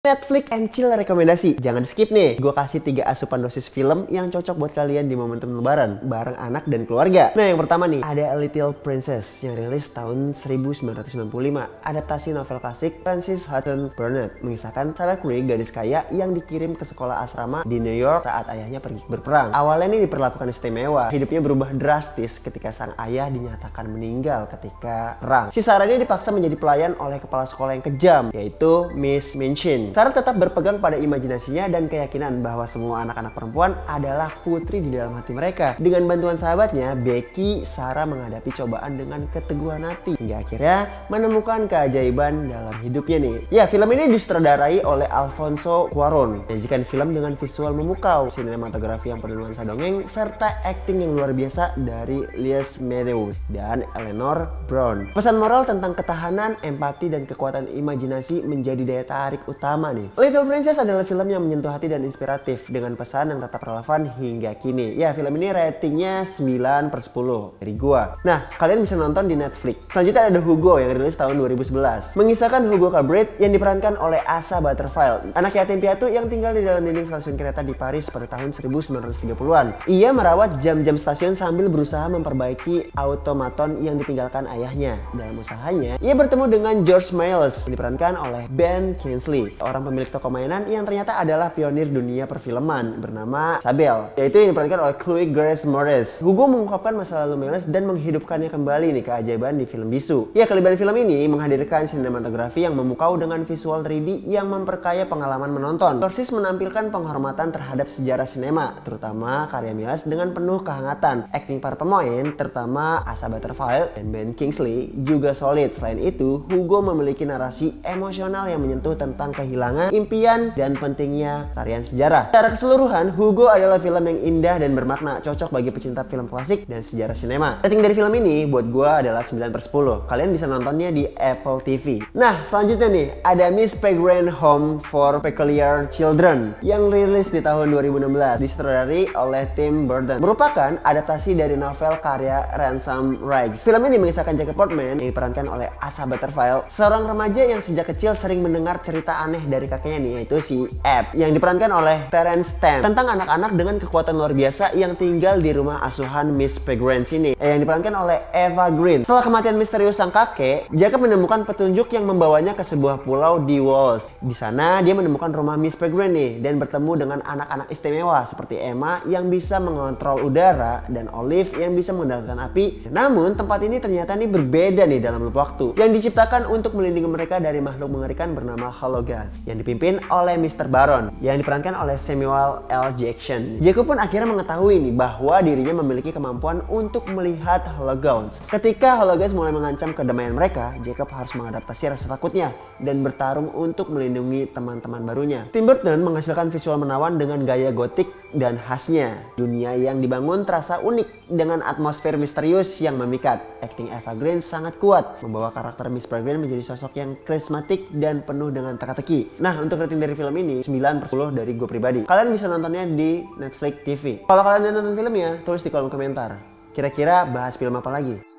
Netflix and chill rekomendasi. Jangan skip nih. Gue kasih 3 asupan dosis film yang cocok buat kalian di momentum lebaran bareng anak dan keluarga. Nah, yang pertama nih, ada A Little Princess yang rilis tahun 1995. Adaptasi novel klasik Frances Houghton Burnett mengisahkan Sarah Cray, gadis kaya yang dikirim ke sekolah asrama di New York saat ayahnya pergi berperang. Awalnya nih diperlakukan istimewa. Hidupnya berubah drastis ketika sang ayah dinyatakan meninggal ketika perang. Si Sarah ini dipaksa menjadi pelayan oleh kepala sekolah yang kejam, yaitu Miss Minchin. Sarah tetap berpegang pada imajinasinya dan keyakinan bahwa semua anak-anak perempuan adalah putri di dalam hati mereka. Dengan bantuan sahabatnya, Becky, Sarah menghadapi cobaan dengan keteguhan hati hingga akhirnya menemukan keajaiban dalam hidupnya nih. Ya, film ini disutradarai oleh Alfonso Cuarón. Menyajikan film dengan visual memukau, sinematografi yang penuh nuansa dongeng, serta akting yang luar biasa dari Les Meadows dan Eleanor Brown. Pesan moral tentang ketahanan, empati, dan kekuatan imajinasi menjadi daya tarik utama nih. Little Princess adalah film yang menyentuh hati dan inspiratif dengan pesan yang tetap relevan hingga kini. Ya, film ini ratingnya 9/10 dari gua. Nah, kalian bisa nonton di Netflix. Selanjutnya ada Hugo yang rilis tahun 2011. Mengisahkan Hugo Cabret yang diperankan oleh Asa Butterfield, anak yatim piatu yang tinggal di dalam dinding stasiun kereta di Paris pada tahun 1930-an. Ia merawat jam-jam stasiun sambil berusaha memperbaiki automaton yang ditinggalkan ayahnya. Dalam usahanya, ia bertemu dengan George Miles yang diperankan oleh Ben Kingsley, orang pemilik toko mainan yang ternyata adalah pionir dunia perfilman bernama Sabel, yaitu yang diperankan oleh Chloe Grace Moretz. Hugo mengungkapkan masa lalu Miles dan menghidupkannya kembali nih keajaiban di film bisu. Ya, kelebihan film ini menghadirkan sinematografi yang memukau dengan visual 3D yang memperkaya pengalaman menonton. Persis menampilkan penghormatan terhadap sejarah sinema, terutama karya Miles dengan penuh kehangatan. Akting para pemain, terutama Asa Butterfield dan Ben Kingsley, juga solid. Selain itu, Hugo memiliki narasi emosional yang menyentuh tentang kehilangan, impian, dan pentingnya tarian sejarah. Secara keseluruhan, Hugo adalah film yang indah dan bermakna, cocok bagi pecinta film klasik dan sejarah sinema. Rating dari film ini buat gue adalah 9/10. Kalian bisa nontonnya di Apple TV. Nah, selanjutnya nih, ada Miss Peregrine Home for Peculiar Children yang rilis di tahun 2016, disutradarai oleh Tim Burton. Merupakan adaptasi dari novel karya Ransom Riggs. Film ini mengisahkan Jacob Portman yang diperankan oleh Asa Butterfield, seorang remaja yang sejak kecil sering mendengar cerita aneh dari kakeknya nih, yaitu si Ebb, yang diperankan oleh Terence Stamp, tentang anak-anak dengan kekuatan luar biasa yang tinggal di rumah asuhan Miss Peregrine sini, yang diperankan oleh Eva Green. Setelah kematian misterius sang kakek, Jacob menemukan petunjuk yang membawanya ke sebuah pulau di Wales. Di sana dia menemukan rumah Miss Peregrine nih dan bertemu dengan anak-anak istimewa seperti Emma yang bisa mengontrol udara dan Olive yang bisa mengendalikan api. Namun tempat ini ternyata nih berbeda nih dalam loop waktu yang diciptakan untuk melindungi mereka dari makhluk mengerikan bernama Hologas yang dipimpin oleh Mr. Baron yang diperankan oleh Samuel L. Jackson. Jacob pun akhirnya mengetahui nih bahwa dirinya memiliki kemampuan untuk melihat Hologaunts. Ketika Hologaunts mulai mengancam kedamaian mereka, Jacob harus mengadaptasi rasa takutnya dan bertarung untuk melindungi teman-teman barunya. Tim Burton menghasilkan visual menawan dengan gaya gotik dan khasnya. Dunia yang dibangun terasa unik dengan atmosfer misterius yang memikat. Akting Eva Green sangat kuat, membawa karakter Miss Peregrine menjadi sosok yang karismatik dan penuh dengan teka-teki. Nah, untuk rating dari film ini 9/10 dari gue pribadi. Kalian bisa nontonnya di Netflix TV. Kalau kalian udah nonton filmnya, tulis di kolom komentar. Kira-kira bahas film apa lagi?